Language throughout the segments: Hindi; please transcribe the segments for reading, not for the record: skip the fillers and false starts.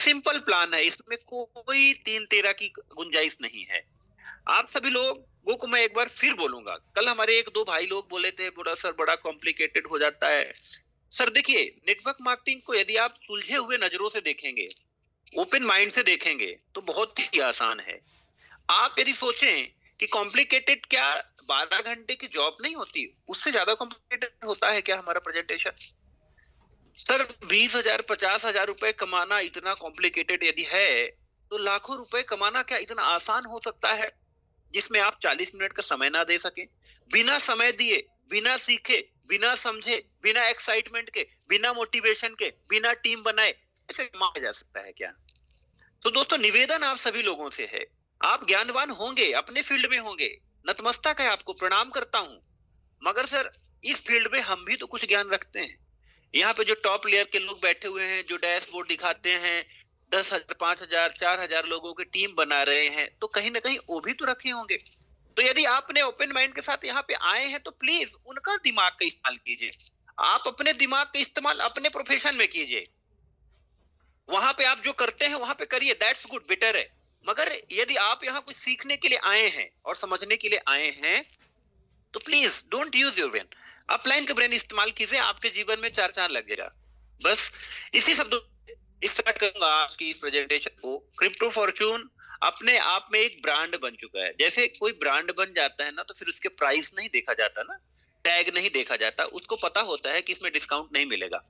सिंपल प्लान है, इसमें कोई तीन तेरा की गुंजाइश नहीं है। आप सभी लोगों को मैं एक बार फिर बोलूंगा, कल हमारे एक दो भाई लोग बोले थे बड़ा सर बड़ा कॉम्प्लिकेटेड हो जाता है। सर देखिए, नेटवर्क मार्केटिंग को यदि आप सुलझे हुए नजरों से देखेंगे, ओपन माइंड से देखेंगे, तो बहुत ही आसान है। आप यदि सोचें कि कॉम्प्लिकेटेड क्या 12 घंटे की जॉब नहीं होती, उससे ज्यादा कॉम्प्लिकेटेड होता है क्या हमारा प्रेजेंटेशन? सर 20,000 50,000 रुपए कमाना इतना कॉम्प्लिकेटेड यदि है, तो लाखों रुपए कमाना क्या इतना आसान हो सकता है, जिसमें आप 40 मिनट का समय ना दे सके? बिना समय दिए, बिना सीखे, बिना समझे, बिना एक्साइटमेंट के, बिना मोटिवेशन के, बिना टीम बनाए ऐसे कमाया जा सकता है क्या? तो दोस्तों, निवेदन आप सभी लोगों से है, आप ज्ञानवान होंगे, अपने फील्ड में होंगे, नतमस्तक है, आपको प्रणाम करता हूं। मगर सर, इस फील्ड में हम भी तो कुछ ज्ञान रखते हैं। यहाँ पे जो टॉप लेयर के लोग बैठे हुए हैं, जो डैशबोर्ड दिखाते हैं, 10,000 5,000 4,000 लोगों की टीम बना रहे हैं, तो कहीं ना कहीं वो भी तो रखे होंगे। तो यदि आपने ओपन माइंड के साथ यहाँ पे आए हैं, तो प्लीज उनका दिमाग का इस्तेमाल कीजिए। आप अपने दिमाग का इस्तेमाल अपने प्रोफेशन में कीजिए। वहां पे आप जो करते हैं वहां पे करिए, दैट्स गुड, बेटर है। मगर यदि आप यहाँ कुछ सीखने के लिए आए हैं और समझने के लिए आए हैं, तो please don't use your brain. Upline का ब्रेन इस्तेमाल कीजिए, आपके जीवन में चार चांद लगेगा। बस इसी शब्दों स्टार्ट करूंगा आज की इस प्रेजेंटेशन को। क्रिप्टो फॉर्चून अपने आप में एक ब्रांड बन चुका है। जैसे कोई ब्रांड बन जाता है ना, तो फिर उसके प्राइस नहीं देखा जाता ना, टैग नहीं देखा जाता, उसको पता होता है कि इसमें डिस्काउंट नहीं मिलेगा।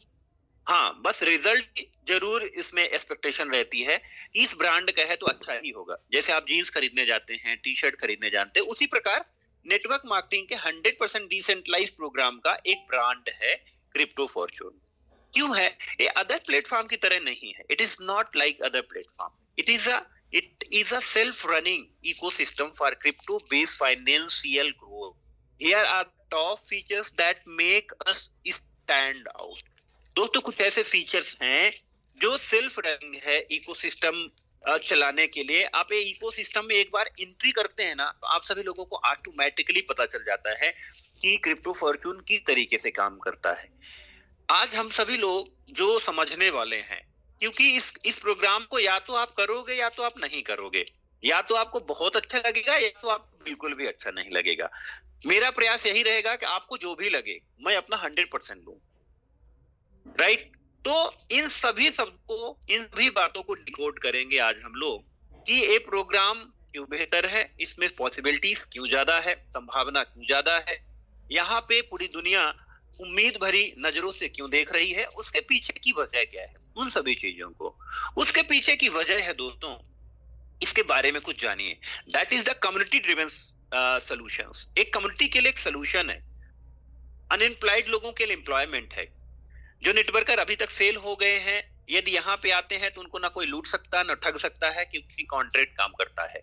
हाँ, बस रिजल्ट जरूर इसमें एक्सपेक्टेशन रहती है कि इस ब्रांड का है तो अच्छा ही होगा। जैसे आप जीन्स खरीदने जाते हैं, टी शर्ट खरीदने जानते हैं, उसी प्रकार नेटवर्क मार्केटिंग के 100% डिसेंट्रलाइज प्रोग्राम का एक ब्रांड है क्रिप्टो फॉर्चून। क्यों है? ये अदर प्लेटफॉर्म की तरह नहीं है। It is not like other platform. It is a self running ecosystem for crypto based financial growth. Here are top features that make us stand out. दोस्तों, कुछ ऐसे फीचर्स हैं जो सेल्फ रनिंग है इकोसिस्टम चलाने के लिए। आप ये इकोसिस्टम में एक बार एंट्री करते हैं ना, तो आप सभी लोगों को ऑटोमेटिकली पता चल जाता है कि क्रिप्टो फॉर्चून किस तरीके से काम करता है। आज हम सभी लोग जो समझने वाले हैं, क्योंकि इस प्रोग्राम को या तो आप करोगे या तो आप नहीं करोगे, या तो आपको बहुत अच्छा लगेगा या तो आपको बिल्कुल भी अच्छा नहीं लगेगा। मेरा प्रयास यही रहेगा कि आपको जो भी लगे, मैं अपना 100% दूं। राइट? तो इन सभी सबको, इन सभी बातों को डिकोड करेंगे आज हम लोग, कि ये प्रोग्राम क्यों बेहतर है, इसमें पॉसिबिलिटी क्यों ज्यादा है, संभावना क्यों ज्यादा है, यहाँ पे पूरी दुनिया उम्मीद भरी नजरों से क्यों देख रही है, उसके पीछे की वजह क्या है, उन सभी चीजों को, उसके पीछे की वजह है दोस्तों, इसके बारे में कुछ जानिए। That is the community driven solutions. एक कम्युनिटी के लिए एक सोल्यूशन है, अनएम्प्लॉयड लोगों के लिए एम्प्लॉयमेंट है। जो नेटवर्कर अभी तक फेल हो गए हैं, यदि यहाँ पे आते हैं तो उनको ना कोई लूट सकता ना ठग सकता है, क्योंकि कॉन्ट्रैक्ट काम करता है।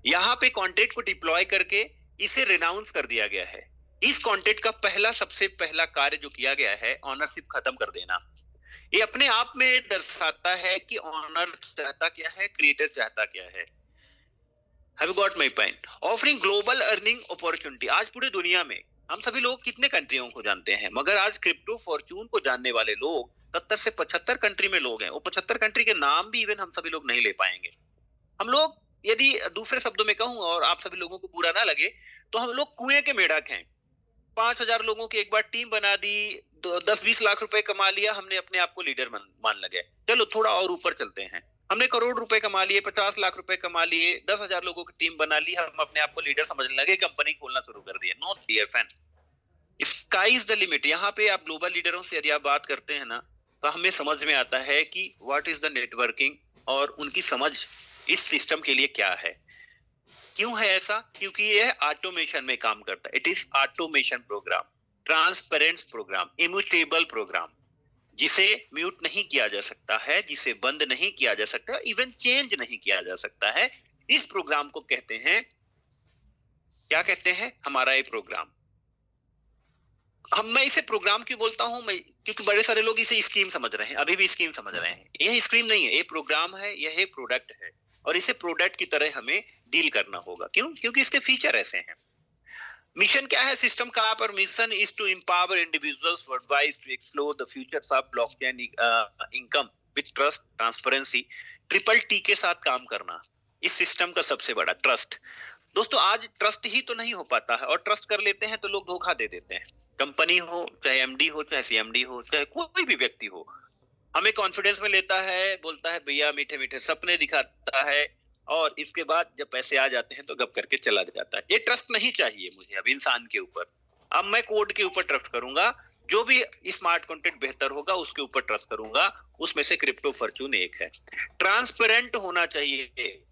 यहाँ पे कॉन्ट्रैक्ट को डिप्लॉय करके इसे रिनाउंस कर दिया गया है। इस कॉन्ट्रैक्ट का सबसे पहला कार्य जो किया गया है, ऑनरशिप खत्म कर देना। ये अपने आप में दर्शाता है कि ऑनर चाहता क्या है, क्रिएटर चाहता क्या है। Have you got my point? Offering global earning opportunity. आज पूरी दुनिया में हम सभी लोग कितने कंट्रियों को जानते हैं, मगर आज क्रिप्टो फॉर्चून को जानने वाले लोग 70 से 75 कंट्री में लोग हैं। वो 75 कंट्री के नाम भी इवन हम सभी लोग नहीं ले पाएंगे। हम लोग, यदि दूसरे शब्दों में कहूं और आप सभी लोगों को बुरा ना लगे, तो हम लोग कुएं के मेढक हैं। 5,000 लोगों की एक बार टीम बना दी, 10-20 लाख रुपए कमा लिया, हमने अपने आप को लीडर मान लगे। चलो थोड़ा और ऊपर चलते हैं, हमने करोड़ रुपए कमा लिए, 50 लाख रुपए कमा लिए, 10,000 लोगों की टीम बना ली, हम अपने आप को लीडर समझने लगे, कंपनी खोलना शुरू कर दिया। No dear fan, sky is the limit. यहाँ पे आप ग्लोबल लीडरों से यदि आप बात करते हैं ना, तो हमें समझ में आता है कि व्हाट इज द नेटवर्किंग, और उनकी समझ इस सिस्टम के लिए क्या है। क्यों है ऐसा? क्योंकि यह ऑटोमेशन में काम करता है। It is automation program, transparent program, immutable program, जिसे म्यूट नहीं किया जा सकता है, जिसे बंद नहीं किया जा सकता, इवन चेंज नहीं किया जा सकता है। इस प्रोग्राम को कहते हैं, क्या कहते हैं, हमारा ये प्रोग्राम। मैं इसे प्रोग्राम क्यों बोलता हूं, मैं क्योंकि बड़े सारे लोग इसे स्कीम समझ रहे हैं, अभी भी स्कीम समझ रहे हैं। यह स्कीम नहीं है, ये प्रोग्राम है, यह एक प्रोडक्ट है, और इसे प्रोडक्ट की तरह हमें डील करना होगा। क्यों? क्योंकि इसके फीचर ऐसे हैं। मिशन क्या है सिस्टम का? पर mission is to empower individuals worldwide to explore the futures of blockchain income with trust, transparency, triple T के साथ काम करना, इस सिस्टम का सबसे बड़ा ट्रस्ट। दोस्तों आज ट्रस्ट ही तो नहीं हो पाता है, और ट्रस्ट कर लेते हैं तो लोग धोखा दे देते हैं। कंपनी हो, चाहे एमडी हो, चाहे सीएमडी हो, चाहे कोई भी व्यक्ति हो, हमें कॉन्फिडेंस में लेता है, बोलता है भैया मीठे मीठे सपने दिखाता है, और इसके बाद जब पैसे आ जाते हैं तो गप करके चला जाता है। ये ट्रस्ट नहीं चाहिए मुझे अब इंसान के ऊपर। अब मैं कोड के ऊपर ट्रस्ट करूंगा, जो भी स्मार्ट कंटेंट बेहतर होगा उसके ऊपर ट्रस्ट करूंगा, उसमें से क्रिप्टो फॉर्च्यून एक है। ट्रांसपेरेंट होना चाहिए,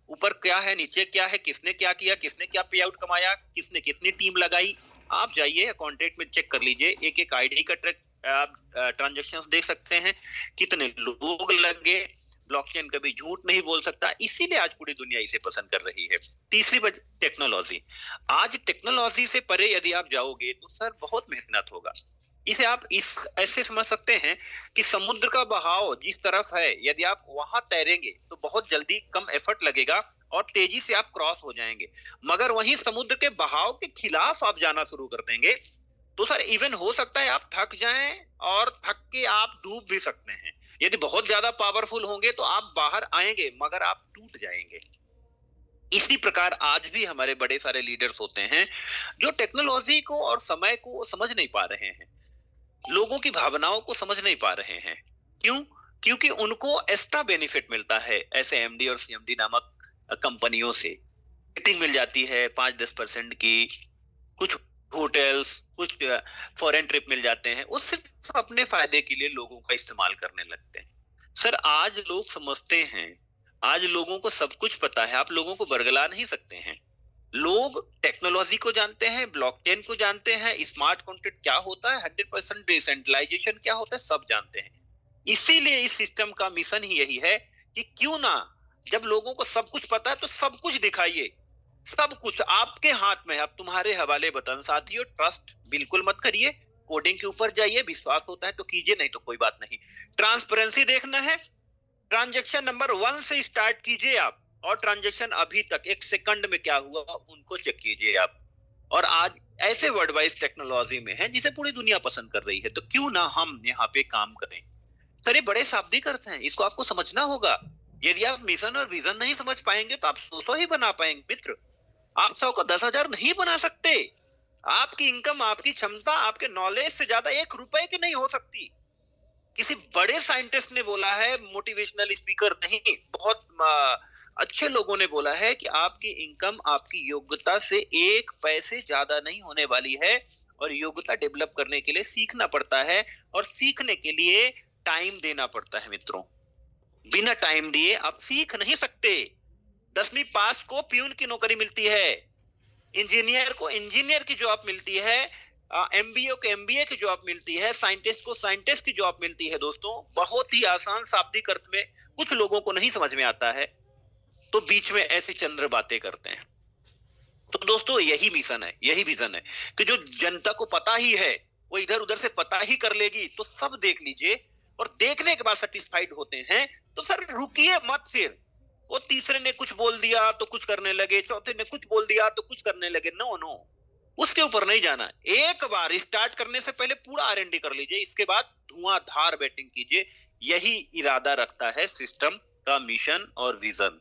ऊपर क्या है नीचे क्या है, किसने क्या किया, किसने क्या पे आउट कमाया, किसने कितनी टीम लगाई, आप जाइए कॉन्ट्रैक्ट में चेक कर लीजिए, एक एक आईडी का ट्रैक आप ट्रांजेक्शन्स देख सकते हैं, कितने लोग लगे। ब्लॉकचेन कभी झूठ नहीं बोल सकता, इसीलिए आज पूरी दुनिया इसे पसंद कर रही है। तीसरी बात टेक्नोलॉजी। आज टेक्नोलॉजी से परे यदि आप जाओगे तो सर बहुत मेहनत होगा। इसे आप इस ऐसे समझ सकते हैं कि समुद्र का बहाव जिस तरफ है, यदि आप वहां तैरेंगे तो बहुत जल्दी कम एफर्ट लगेगा और तेजी से आप क्रॉस हो जाएंगे। मगर वहीं समुद्र के बहाव के खिलाफ आप जाना शुरू कर देंगे तो सर इवन हो सकता है आप थक जाएं, और थक के आप डूब भी सकते हैं। यदि बहुत ज्यादा पावरफुल होंगे तो आप बाहर आएंगे मगर आप टूट जाएंगे। इसी प्रकार आज भी हमारे बड़े सारे लीडर्स होते हैं जो टेक्नोलॉजी को और समय को समझ नहीं पा रहे हैं, लोगों की भावनाओं को समझ नहीं पा रहे हैं। क्यों? क्योंकि उनको एक्स्ट्रा बेनिफिट मिलता है ऐसे एमडी और सीएमडी नामक कंपनियों से। रेटिंग मिल जाती है 5-10% की, कुछ होटल्स, कुछ फॉरेन ट्रिप मिल जाते हैं, वो सिर्फ अपने फायदे के लिए लोगों का इस्तेमाल करने लगते हैं। सर आज लोग समझते हैं, आज लोगों को सब कुछ पता है, आप लोगों को बरगला नहीं सकते हैं। लोग टेक्नोलॉजी को जानते हैं, ब्लॉकचेन को जानते हैं, स्मार्ट कॉन्ट्रैक्ट क्या होता है, 100% डिसेंट्रलाइजेशन क्या होता है, सब जानते हैं। इसीलिए इस सिस्टम का मिशन ही यही है कि क्यों ना, जब लोगों को सब कुछ पता है तो सब कुछ दिखाइए, सब कुछ आपके हाथ में है, अब तुम्हारे हवाले बटन। साथियों ट्रस्ट बिल्कुल मत करिए, कोडिंग के ऊपर जाइए, विश्वास होता है तो कीजिए, नहीं तो कोई बात नहीं। ट्रांसपेरेंसी देखना है, ट्रांजेक्शन नंबर 1 से स्टार्ट कीजिए आप, और ट्रांजेक्शन अभी तक 1 सेकंड में क्या हुआ उनको चेक कीजिए आप। और आज ऐसे वर्ड वाइज टेक्नोलॉजी में है जिसे पूरी दुनिया पसंद कर रही है, तो क्यों ना हम यहाँ पे काम करें। सर ये बड़े शाब्दिक अर्थ हैं, इसको आपको समझना होगा। यदि आप मिशन और विजन नहीं समझ पाएंगे तो आप 100 ही बना पाएंगे मित्र, आप 100 को 10,000 नहीं बना सकते। आपकी इनकम, आपकी क्षमता, आपके नॉलेज से ज्यादा 1 रुपए की नहीं हो सकती। किसी बड़े साइंटिस्ट ने बोला है, मोटिवेशनल स्पीकर नहीं, बहुत अच्छे लोगों ने बोला है कि आपकी इनकम आपकी योग्यता से 1 पैसे ज्यादा नहीं होने वाली है, और योग्यता डेवलप करने के लिए सीखना पड़ता है, और सीखने के लिए टाइम देना पड़ता है मित्रों। बिना टाइम दिए आप सीख नहीं सकते। 10वीं पास को प्यून की नौकरी मिलती है, इंजीनियर को इंजीनियर की जॉब मिलती है, एमबीए को एमबीए की जॉब मिलती है, साइंटिस्ट को साइंटिस्ट की जॉब मिलती है। दोस्तों बहुत ही आसान शाब्दिक अर्थ में, कुछ लोगों को नहीं समझ में आता है तो बीच में ऐसी चंद्र बातें करते हैं। तो दोस्तों यही मिशन है, यही विजन है कि जो जनता को पता ही है वो इधर उधर से पता ही कर लेगी, तो सब देख लीजिए, और देखने के बाद सेटिस्फाइड होते हैं तो सर रुकिए मत। फिर वो तीसरे ने कुछ बोल दिया तो कुछ करने लगे, चौथे ने कुछ बोल दिया तो कुछ करने लगे, नो नो, उसके ऊपर नहीं जाना। एक बार स्टार्ट करने से पहले पूरा आरएनडी कर लीजिए, इसके बाद धुआंधार बैटिंग कीजिए। यही इरादा रखता है सिस्टम का मिशन और विजन।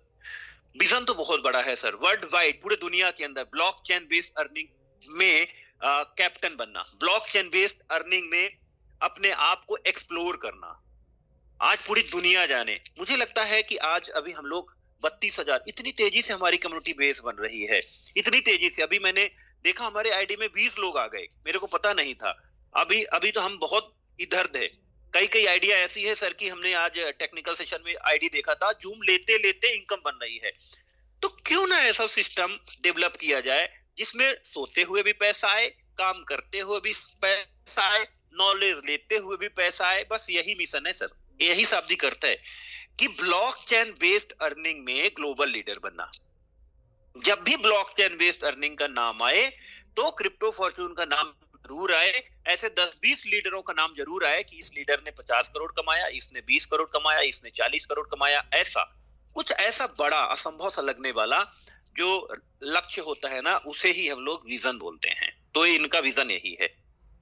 विजन तो बहुत बड़ा है सर, वर्ल्ड वाइड पूरे दुनिया के अंदर ब्लॉकचेन बेस्ड अर्निंग में कैप्टन बनना, ब्लॉकचेन बेस्ड अर्निंग में अपने आप को एक्सप्लोर करना, आज पूरी दुनिया जाने। मुझे लगता है कि आज अभी हम लोग 32,000, इतनी तेजी से हमारी कम्युनिटी बेस बन रही है, इतनी तेजी से। अभी मैंने देखा हमारे आईडी में 20 लोग आ गए, मेरे को पता नहीं था। अभी अभी तो हम बहुत इधर थे। कई कई आइडिया ऐसी है सर की, हमने आज टेक्निकल सेशन में आईडी देखा था, जूम लेते लेते इनकम बन रही है। तो क्यों ना ऐसा सिस्टम डेवलप किया जाए जिसमें सोते हुए भी पैसा आए, काम करते हुए भी पैसा आए, नॉलेज लेते हुए भी पैसा आए। बस यही मिशन है सर, यही शाब्दिक अर्थ है कि ब्लॉकचेन बेस्ड अर्निंग में ग्लोबल लीडर बनना। जब भी ब्लॉकचेन बेस्ड अर्निंग का नाम आए तो क्रिप्टो फॉर्च्यून का नाम जरूर आए, ऐसे 10-20 लीडरों का नाम जरूर आए कि इस लीडर ने 50 करोड़ कमाया, इसने 20 करोड़ कमाया, इसने 40 करोड़ कमाया। ऐसा कुछ ऐसा बड़ा असंभव सा लगने वाला जो लक्ष्य होता है ना, उसे ही हम लोग विजन बोलते हैं। तो इनका विजन यही है,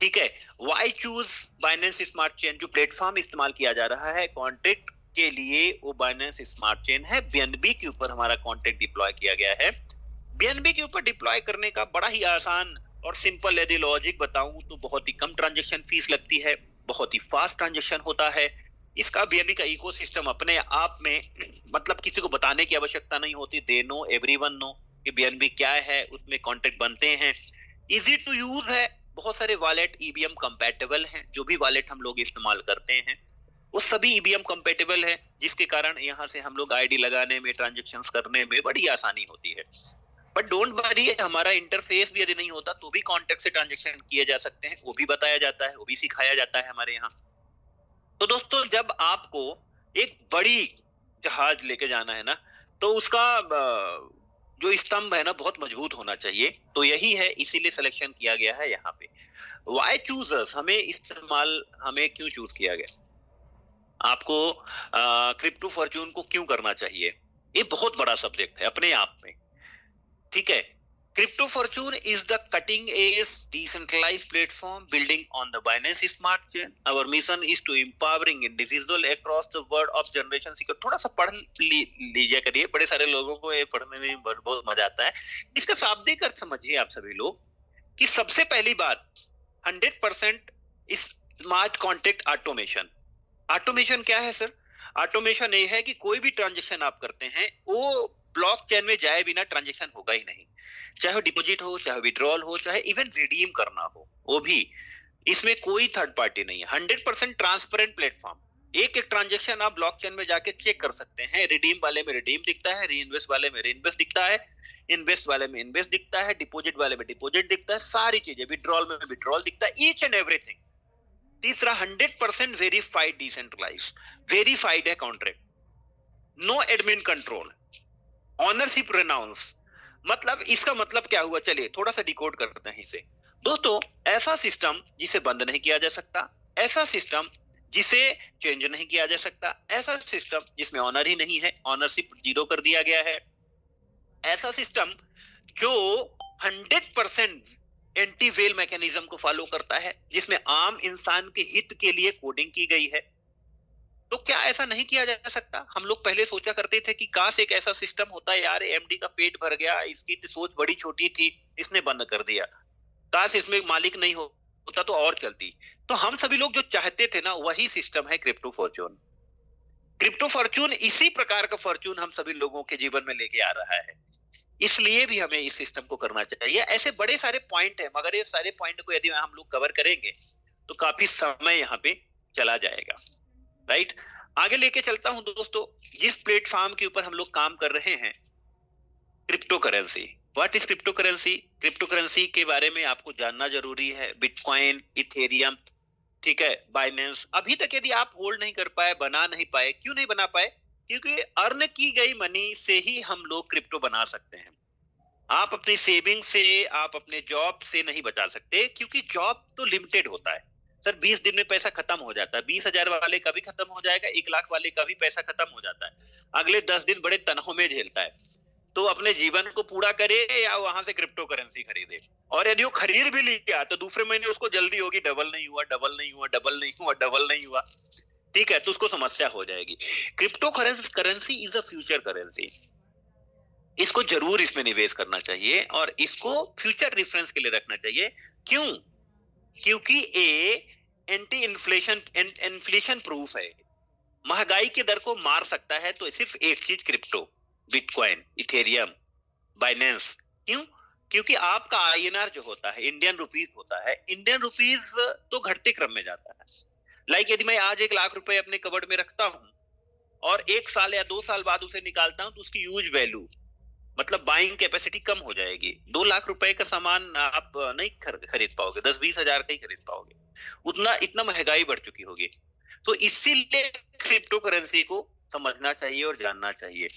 ठीक है। Why choose Binance smart chain? जो प्लेटफॉर्म इस्तेमाल किया जा रहा है कॉन्ट्रैक्ट के लिए वो बाइनेंस स्मार्ट चेन है। बीएनबी के ऊपर हमारा कॉन्ट्रैक्ट डिप्लॉय किया गया है। बीएनबी के ऊपर डिप्लॉय करने का बड़ा ही आसान और सिंपल यदि लॉजिक बताऊं तो बहुत ही कम ट्रांजेक्शन फीस लगती है, बहुत ही फास्ट ट्रांजेक्शन होता है। इसका बीएनबी का इकोसिस्टम अपने आप में, मतलब किसी को बताने की आवश्यकता नहीं होती। दे नो, एवरीवन नो कि बीएनबी क्या है, उसमें कॉन्ट्रैक्ट बनते हैं, इजी टू यूज है। बहुत सारे वॉलेट ईबीएम कंपैटिबल हैं। जो भी वॉलेट हम लोग इस्तेमाल करते हैं वो सभी ईबीएम कंपैटिबल है, जिसके कारण यहाँ से हम लोग आईडी लगाने में, ट्रांजेक्शंस करने में बड़ी आसानी होती है। बट डोंट वरी, हमारा इंटरफेस भी यदि नहीं होता तो भी कॉन्टेक्ट से ट्रांजेक्शन किए जा सकते हैं, वो भी बताया जाता है, वो भी सिखाया जाता है हमारे यहाँ। तो दोस्तों, जब आपको एक बड़ी जहाज लेके जाना है ना, तो उसका जो स्तंभ है ना बहुत मजबूत होना चाहिए। तो यही है, इसीलिए सिलेक्शन किया गया है यहाँ पे। वाई चूजर्स, हमें क्यों चूज किया गया? आपको क्रिप्टो फॉर्च्यून को क्यों करना चाहिए? ये बहुत बड़ा सब्जेक्ट है अपने आप में, ठीक है। Crypto Fortune is the cutting edge decentralized platform building on the Binance Smart Chain. Our mission is to empowering individual across the world of generation seeker. थोड़ा सा पढ़ लीजिए करिए, बड़े सारे लोगों को ये पढ़ने में बहुत मजा आता है। इसका शाब्दिक अर्थ समझिए आप सभी लोग, कि सबसे पहली बात 100% स्मार्ट कॉन्ट्रैक्ट ऑटोमेशन। ऑटोमेशन क्या है सर? ऑटोमेशन ये है कि कोई भी ट्रांजेक्शन आप करते हैं वो ब्लॉकचेन में जाए बिना ट्रांजेक्शन होगा ही नहीं। चाहे डिपॉजिट हो, चाहे विड्रॉल हो, चाहे इवन रिडीम करना हो, वो भी। इसमें कोई थर्ड पार्टी नहीं है। 100% ट्रांसपेरेंट प्लेटफॉर्म। एक एक ट्रांजेक्शन आप ब्लॉकचेन में जाके चेक कर सकते हैं। रिडीम वाले में रिडीम दिखता है, री इन्वेस्ट वाले में री इन्वेस्ट दिखता है, इन्वेस्ट वाले में इन्वेस्ट दिखता है, डिपॉजिट वाले में डिपॉजिट दिखता है, सारी चीजें। विड्रॉल में विड्रॉल दिखता है, ईच एंड एवरीथिंग। तीसरा, 100% वेरीफाइड डिसेंट्रलाइज। वेरीफाइड है contract, no admin control, ownership renounce. मतलब इसका मतलब क्या हुआ? चलिए थोड़ा सा डिकोड करते हैं इसे। दोस्तों, ऐसा सिस्टम जिसे बंद नहीं किया जा सकता, ऐसा सिस्टम जिसे चेंज नहीं किया जा सकता, ऐसा सिस्टम जिसमें ऑनर ही नहीं है, ऑनरशिप 0 कर दिया गया है, ऐसा सिस्टम जो 100% एंटी वेल मैकेनिज्म को फॉलो करता है, जिसमें आम इंसान के हित के लिए कोडिंग की गई है। तो क्या ऐसा नहीं किया जा सकता? हम लोग पहले सोचा करते थे कि काश एक ऐसा सिस्टम होता, यार एमडी का पेट भर गया, इसकी तो सोच बड़ी छोटी थी, इसने बंद कर दिया, काश इसमें मालिक नहीं होता तो और चलती। तो हम सभी लोग जो चाहते थे ना, वही सिस्टम है क्रिप्टो फॉर्च्यून। क्रिप्टो फॉर्च्यून इसी प्रकार का फॉर्च्यून हम सभी लोगों के जीवन में लेके आ रहा है, इसलिए भी हमें इस सिस्टम को करना चाहिए। ऐसे बड़े सारे पॉइंट है, मगर ये सारे पॉइंट को यदि हम लोग कवर करेंगे तो काफी समय यहाँ पे चला जाएगा, राइट। आगे लेके चलता हूं दोस्तों। जिस प्लेटफॉर्म के ऊपर हम लोग काम कर रहे हैं, crypto currency. What is crypto currency? Crypto currency के बारे में आपको जानना जरूरी है। बिटकॉइन, इथेरियम, ठीक है, बाइनेंस। अभी तक यदि आप होल्ड नहीं कर पाए, बना नहीं पाए, क्यों नहीं बना पाए? क्योंकि अर्न की गई मनी से ही हम लोग क्रिप्टो बना सकते हैं। आप अपनी सेविंग से, आप अपने जॉब से नहीं बचा सकते, क्योंकि जॉब तो लिमिटेड होता है सर। 20 दिन में पैसा खत्म हो जाता है। 20,000 वाले का भी खत्म हो जाएगा, 1 लाख वाले का भी पैसा खत्म हो जाता है। अगले 10 दिन बड़े तनाव में झेलता है। तो अपने जीवन को पूरा करे या वहां से क्रिप्टो करेंसी खरीदे। और यदि वो खरीद भी लिया तो दूसरे महीने उसको जल्दी होगी, डबल नहीं हुआ, डबल नहीं हुआ, डबल नहीं हुआ, डबल नहीं हुआ, ठीक है, तो उसको समस्या हो जाएगी। Crypto currency is a future currency. इसको जरूर इसमें निवेश करना चाहिए और इसको फ्यूचर रेफरेंस के लिए रखना चाहिए। क्यों? क्योंकि एंटी इन्फ्लेशन प्रूफ है। महंगाई की दर को मार सकता है तो सिर्फ एक चीज, क्रिप्टो, बिटकॉइन, इथेरियम, बाइनेंस। क्यों? क्योंकि आपका आईएनआर जो होता है, इंडियन रुपीज होता है, इंडियन रुपीज तो घटते क्रम में जाता है। लाइक यदि मैं आज 1 लाख रुपए अपने कबड़ में रखता हूं और 1 साल या 2 साल बाद उसे निकालता हूं तो उसकी यूज वैल्यू, मतलब बाइंग कैपेसिटी कम हो जाएगी। 2 लाख रुपए का सामान आप नहीं खरीद पाओगे, 10-20 हजार का ही खरीद पाओगे। इतना महंगाई बढ़ चुकी होगी। तो इसीलिए क्रिप्टो करेंसी को समझना चाहिए और जानना चाहिए।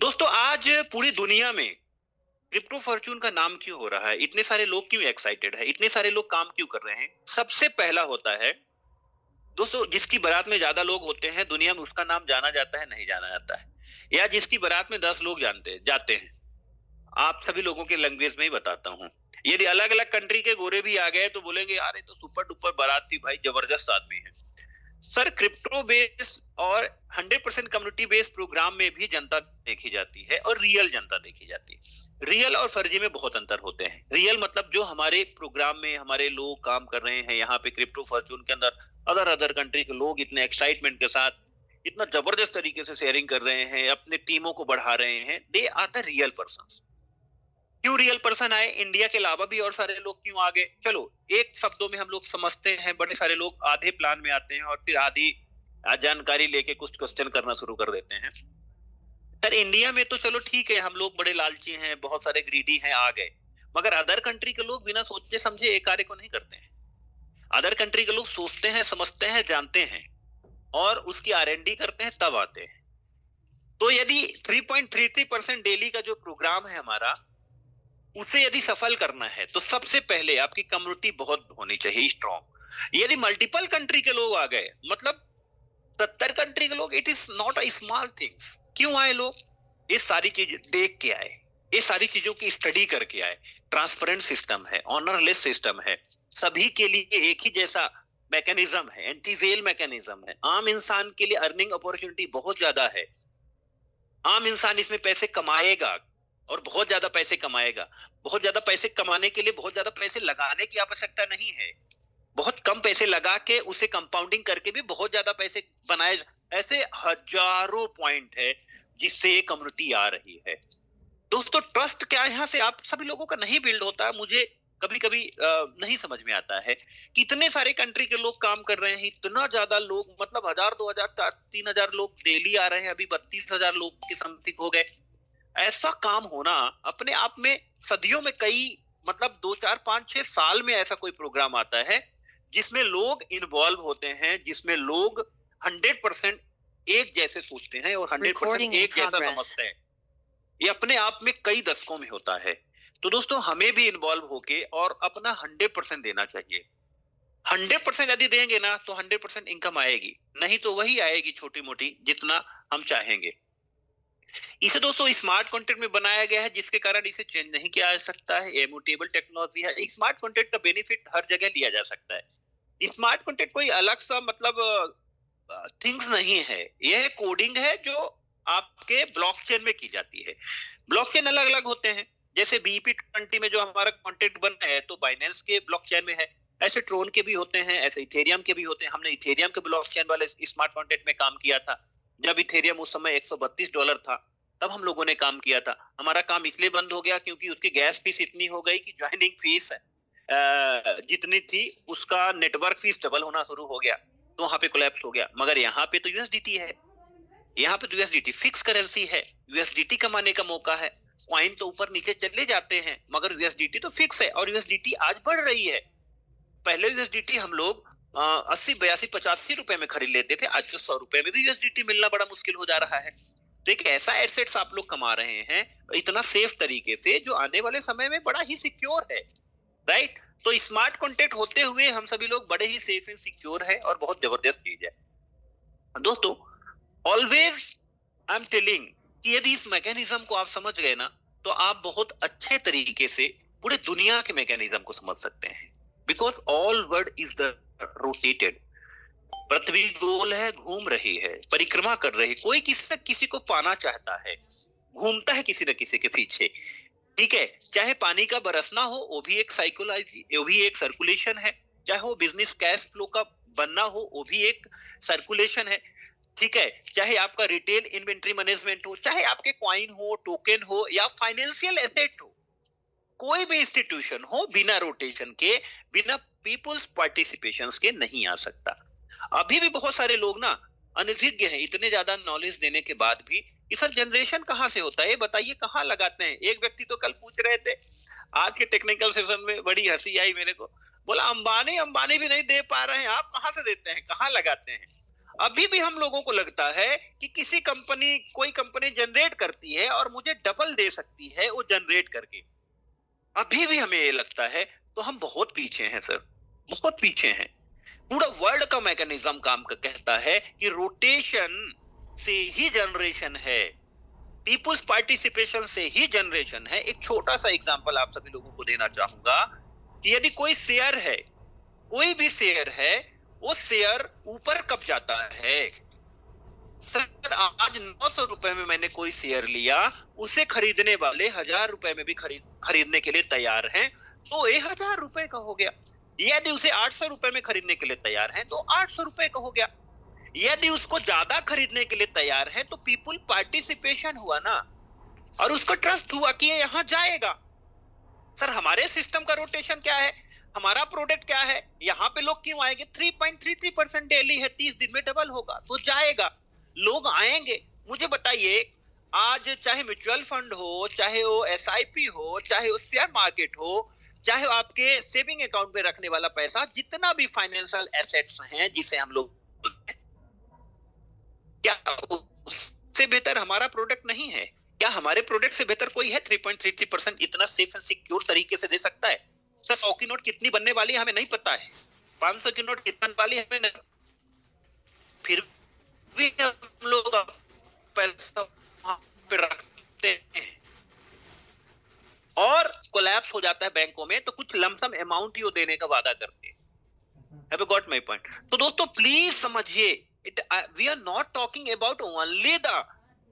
दोस्तों, आज पूरी दुनिया में क्रिप्टो फॉर्च्यून का नाम क्यों हो रहा है? इतने सारे लोग क्यों एक्साइटेड है? इतने सारे लोग काम क्यों कर रहे हैं? सबसे पहला होता है दोस्तों, जिसकी बारात में ज्यादा लोग होते हैं दुनिया में, उसका नाम जाना जाता है, नहीं जाना जाता है। या जिसकी बारात में 10 लोग जाते हैं। आप सभी लोगों के लैंग्वेज में ही बताता हूं। यदि अलग अलग कंट्री के गोरे भी आ गए तो बोलेंगे यार ये तो सुपर डुपर बाराती भाई, जबरदस्त आदमी है। सर क्रिप्टो बेस्ड और 100% कम्युनिटी बेस्ड प्रोग्राम में भी जनता देखी जाती है और रियल जनता देखी जाती है। रियल और फर्जी में बहुत अंतर होते हैं। रियल मतलब जो हमारे प्रोग्राम में हमारे लोग काम कर रहे हैं यहाँ पे क्रिप्टो फॉर्चून के अंदर, अदर अदर कंट्री के लोग इतने एक्साइटमेंट के साथ इतना जबरदस्त तरीके से शेयरिंग कर रहे हैं, अपने टीमों को बढ़ा रहे हैं, they are the real person. क्यों रियल पर्सन आए, इंडिया के अलावा भी और सारे लोग क्यों आ गए, चलो एक शब्दों में हम लोग समझते हैं। बड़े सारे लोग आधे प्लान में आते हैं और फिर आधी जानकारी लेके कुछ क्वेश्चन करना शुरू कर देते हैं। सर इंडिया में तो चलो ठीक है, हम लोग बड़े लालची हैं, बहुत सारे ग्रीडी हैं, आ गए। मगर अदर कंट्री के लोग बिना सोचे समझे एक कार्य को नहीं करते हैं। अदर कंट्री के लोग सोचते हैं, समझते हैं, जानते हैं और उसकी R&D करते हैं, तब आते हैं। तो यदि 3.33% डेली का जो प्रोग्राम है हमारा, उसे यदि सफल करना है तो सबसे पहले आपकी कम्युनिटी बहुत होनी चाहिए स्ट्रॉन्ग। यदि मल्टीपल कंट्री के लोग आ गए, मतलब 70 कंट्री के लोग, it is not a small things. क्यों आए लोग, ये सारी चीज देख के आए, ये सारी चीजों की स्टडी करके आए। ट्रांसपेरेंट सिस्टम है, ऑनरलेस सिस्टम है, सभी के लिए एक ही जैसा मैकेनिज्म है, एंटी वेल मैकेनिज्म है। आम इंसान के लिए अर्निंग अपॉर्चुनिटी बहुत ज्यादा है। आम इंसान इसमें पैसे कमाएगा और बहुत ज्यादा पैसे कमाएगा। बहुत ज्यादा पैसे कमाने के लिए बहुत ज्यादा पैसे लगाने की आवश्यकता नहीं है। बहुत कम पैसे लगा के उसे कंपाउंडिंग करके भी बहुत ज्यादा पैसे बनाए। ऐसे हजारों पॉइंट है जिससे ये कम्युनिटी आ रही है। दोस्तों ट्रस्ट क्या यहाँ से आप सभी लोगों का नहीं बिल्ड होता है, मुझे कभी कभी नहीं समझ में आता है कि इतने सारे कंट्री के लोग काम कर रहे हैं, इतना ज्यादा लोग, मतलब 1000 2000 3000 लोग डेली आ रहे हैं, अभी 32,000 लोग के समथिंग हो गए। ऐसा काम होना अपने आप में सदियों में कई, मतलब 2 4 5 6 साल में ऐसा कोई प्रोग्राम आता है जिसमें लोग इन्वॉल्व होते हैं, जिसमें लोग 100% एक जैसे सोचते हैं और 100% एक जैसा समझते हैं। ये अपने आप में कई दशकों में होता है। तो दोस्तों हमें भी इन्वॉल्व होके और अपना 100% देना चाहिए। 100% यदि देंगे ना तो 100% इनकम आएगी, नहीं तो वही आएगी छोटी मोटी जितना हम चाहेंगे। इसे दोस्तों स्मार्ट कंटेंट में बनाया गया है, जिसके कारण इसे चेंज नहीं किया जा सकता है। इम्यूटेबल टेक्नोलॉजी है। स्मार्ट कंटेंट का बेनिफिट हर जगह लिया जा सकता है। स्मार्ट कंटेंट कोई अलग सा मतलब थिंग्स नहीं है, यह कोडिंग है जो आपके ब्लॉकचेन में की जाती है। ब्लॉकचेन अलग अलग होते हैं, जैसे BEP20 में जो हमारा कंटेंट बन रहा है तो बाइनेंस के ब्लॉकचेन में है, ऐसे ट्रोन के भी होते हैं, ऐसे इथेरियम के भी होते हैं। हमने इथेरियम के ब्लॉकचेन वाले स्मार्ट कंटेंट में काम किया था। जब इथेरियम उस समय $132 था, तब हम लोगों ने काम किया था। हमारा काम इसलिए बंद हो गया क्योंकि उसकी गैस फीस इतनी हो गई कि ज्वाइनिंग फीस जितनी थी उसका नेटवर्क फीस डबल होना शुरू हो गया, तो वहां पे कोलैप्स हो गया। मगर यहाँ पे तो USDT है, यहाँ पे तो USDT फिक्स करेंसी है, USDT कमाने का मौका है। कॉइन तो ऊपर नीचे चले जाते हैं मगर USDT तो फिक्स है और USDT आज बढ़ रही है। पहले USDT हम लोग 80 82 85 रुपए में खरीद लेते थे, आज तो 100 रुपए में भी USDT मिलना बड़ा मुश्किल हो जा रहा है। तो एक ऐसा एसेट्स आप लोग कमा रहे हैं इतना सेफ तरीके से, जो आने वाले समय में बड़ा ही सिक्योर है, राइट। तो स्मार्ट कॉन्टेक्ट होते हुए हम सभी लोग बड़े ही सेफ एंड सिक्योर है और बहुत जबरदस्त चीज है। दोस्तों ऑलवेज आई एम टेलिंग कि यदि इस मैकेनिज्म को आप समझ गए ना तो आप बहुत अच्छे तरीके से पूरे दुनिया के मैकेनिज्म को समझ सकते हैं। Because all world is the rotated, पृथ्वी गोल है, घूम रही है, परिक्रमा कर रही, कोई किसी न किसी को पाना चाहता है, घूमता है किसी न किसी के पीछे, ठीक है। चाहे पानी का बरसना हो वो भी एक साइकोलॉजी, वो भी एक सर्कुलेशन है। चाहे वो बिजनेस कैश फ्लो का बनना हो वो भी एक सर्कुलेशन है, ठीक है। चाहे आपका रिटेल इन्वेंट्री मैनेजमेंट हो, चाहे आपके कॉइन हो, टोकन हो या फाइनेंशियल एसेट हो, कोई भी इंस्टीट्यूशन हो बिना रोटेशन के, बिना पीपुल्स पार्टिसिपेशन के नहीं आ सकता। अभी भी बहुत सारे लोग ना अनभिज्ञ हैं, इतने ज्यादा नॉलेज देने के बाद भी कि सर जनरेशन कहाँ से होता है, बताइए कहाँ लगाते हैं। एक व्यक्ति तो कल पूछ रहे थे आज के टेक्निकल सेशन में, बड़ी हंसी आई मेरे को, बोला अंबानी अंबानी भी नहीं दे पा रहे हैं, आप कहाँ से देते हैं, कहाँ लगाते हैं। अभी भी हम लोगों को लगता है कि किसी कंपनी, कोई कंपनी जनरेट करती है और मुझे डबल दे सकती है वो जनरेट करके, अभी भी हमें ये लगता है। तो हम बहुत पीछे हैं सर, बहुत पीछे हैं। पूरा वर्ल्ड का मैकेनिज्म काम का कहता है कि रोटेशन से ही जनरेशन है। पीपुल्स पार्टिसिपेशन से ही जनरेशन है। एक छोटा सा एग्जांपल आप सभी लोगों को देना चाहूंगा कि यदि कोई शेयर है, कोई भी शेयर है, वो शेयर ऊपर कब जाता है? सर आज 900 रुपए में मैंने कोई शेयर लिया, उसे खरीदने वाले 1000 रुपए में भी खरीदने के लिए तैयार हैं, तो 1000 रुपए का हो गया। यदि उसे 800 रुपए में खरीदने के लिए तैयार हैं तो 800 रुपए का हो गया। यदि उसको ज्यादा खरीदने के लिए तैयार है तो पीपुल पार्टिसिपेशन हुआ ना, और उसका ट्रस्ट हुआ कि ये यहां जाएगा। सर हमारे सिस्टम का रोटेशन क्या है, हमारा प्रोडक्ट क्या है, यहाँ पे लोग क्यों आएंगे? 3.33% डेली है, 30 दिन में डबल होगा तो जाएगा, लोग आएंगे। मुझे बताइए, आज चाहे म्यूचुअल फंड हो, चाहे वो एसआईपी हो, चाहे वो शेयर मार्केट हो, चाहे आपके सेविंग अकाउंट में रखने वाला पैसा, जितना भी फाइनेंशियल एसेट्स हैं जिसे हम लोग, क्या उससे बेहतर हमारा प्रोडक्ट नहीं है? क्या हमारे प्रोडक्ट से बेहतर कोई है? 3.33% इतना सेफ एंड सिक्योर तरीके से दे सकता है? सर 100 की नोट कितनी बनने वाली है हमें नहीं पता है, 500 की नोट कितनी बनने वाली है हमें नहीं, फिर भी हम लोग पैसा वहां पे रखते हैं और कोलैप्स हो जाता है बैंकों में, तो कुछ लमसम अमाउंट ही वो देने का वादा करते हैं। Have you got my point? तो दोस्तों प्लीज समझिए, we are not talking about only the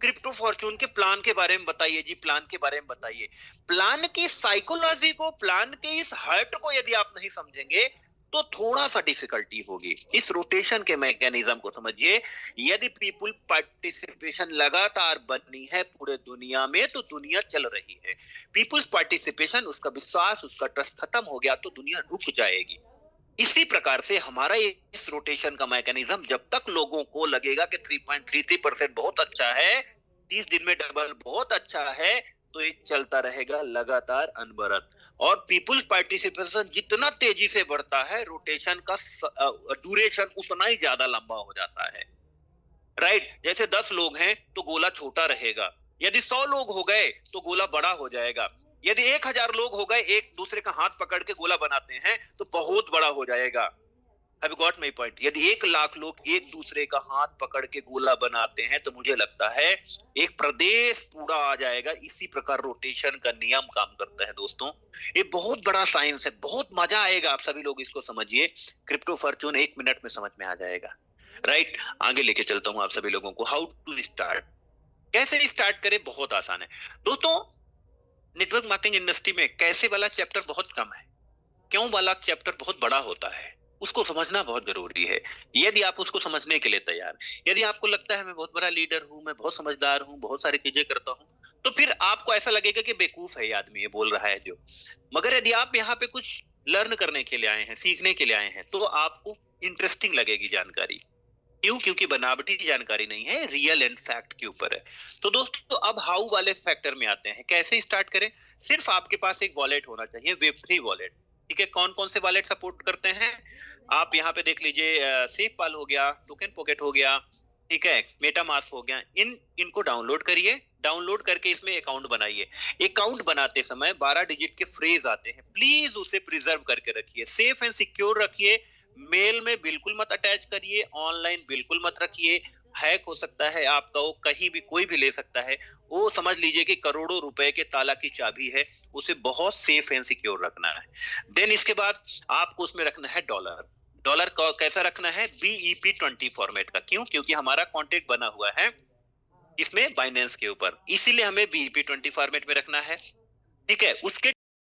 crypto fortune के प्लान के बारे में बताइए जी, प्लान के बारे में बताइए। प्लान की साइकोलॉजी को, प्लान के इस हर्ट को यदि आप नहीं समझेंगे तो थोड़ा सा डिफिकल्टी होगी। इस रोटेशन के मैकेनिज्म को समझिए। यदि पीपुल पार्टिसिपेशन लगातार बनी है पूरे दुनिया में तो दुनिया चल रही है। पीपुल्स पार्टिसिपेशन, उसका विश्वास, उसका ट्रस्ट खत्म हो गया तो दुनिया रुक जाएगी। इसी प्रकार से हमारा इस रोटेशन का मैकेनिज्म, जब तक लोगों को लगेगा कि 3.33% बहुत अच्छा है, 30 दिन में डबल बहुत अच्छा है, तो ये चलता रहेगा लगातार अनवरत। और पीपुल्स पार्टिसिपेशन जितना तेजी से बढ़ता है, रोटेशन का ड्यूरेशन उतना ही ज्यादा लंबा हो जाता है। राइट? जैसे 10 लोग हैं तो गोला छोटा रहेगा, यदि 100 लोग हो गए तो गोला बड़ा हो जाएगा, यदि 1000 लोग हो गए एक दूसरे का हाथ पकड़ के गोला बनाते हैं तो बहुत बड़ा हो जाएगा। Have you got my point? यदि 1 लाख लोग एक दूसरे का हाथ पकड़ के गोला बनाते हैं तो मुझे लगता है एक प्रदेश पूरा आ जाएगा। इसी प्रकार रोटेशन का नियम काम करता है दोस्तों। ये बहुत बड़ा साइंस है, बहुत मजा आएगा, आप सभी लोग इसको समझिए। क्रिप्टो फॉर्चून 1 मिनट में समझ में आ जाएगा। राइट? आगे लेके चलता हूं आप सभी लोगों को। हाउ टू स्टार्ट, कैसे स्टार्ट करें? बहुत आसान है दोस्तों। नेटवर्क मार्केटिंग इंडस्ट्री में कैसे वाला चैप्टर बहुत कम है, क्यों वाला चैप्टर बहुत बड़ा होता है, उसको समझना बहुत जरूरी है। यदि आप उसको समझने के लिए तैयार, यदि आपको लगता है मैं बहुत बड़ा लीडर हूं, मैं बहुत समझदार हूं, बहुत सारी चीजें करता हूं, तो फिर आपको ऐसा लगेगा कि बेवकूफ है ये आदमी, ये बोल रहा है जो। मगर यदि आप यहाँ पे कुछ लर्न करने के लिए आए हैं, सीखने के लिए आए हैं, तो आपको इंटरेस्टिंग लगेगी जानकारी। क्यों? क्योंकि बनावटी जानकारी नहीं है, रियल एंड फैक्ट के ऊपर है। तो दोस्तों तो अब हाउ वाले फैक्टर में आते हैं। कैसे स्टार्ट करें? सिर्फ आपके पास एक वॉलेट होना चाहिए, वेब3 वॉलेट। ठीक है? कौन कौन से वॉलेट सपोर्ट करते हैं आप यहाँ पे देख लीजिए। सेफ पाल हो गया, टोकन पॉकेट हो गया, ठीक है, मेटामास्क हो गया। इनको डाउनलोड करिए, डाउनलोड करके इसमें अकाउंट बनाइए। अकाउंट बनाते समय 12 डिजिट के फ्रेज आते हैं, प्लीज उसे प्रिजर्व करके रखिए, सेफ एंड सिक्योर रखिए। मेल में बिल्कुल मत अटैच करिए, ऑनलाइन बिल्कुल मत रखिए। हैक हो सकता है आपका, वो कहीं भी कोई भी ले सकता है। वो समझ लीजिए कि करोड़ों रुपए के ताला की चाबी है, उसे बहुत सेफ एंड सिक्योर रखना है। देन इसके बाद आपको उसमें रखना है डॉलर। डॉलर कैसा रखना है? BEP20 फॉर्मेट का। क्यों? क्योंकि हमारा कॉन्ट्रैक्ट बना हुआ है इसमें बाइनेंस के ऊपर, इसीलिए हमें BEP20 फॉर्मेट में रखना है। ठीक है? उसके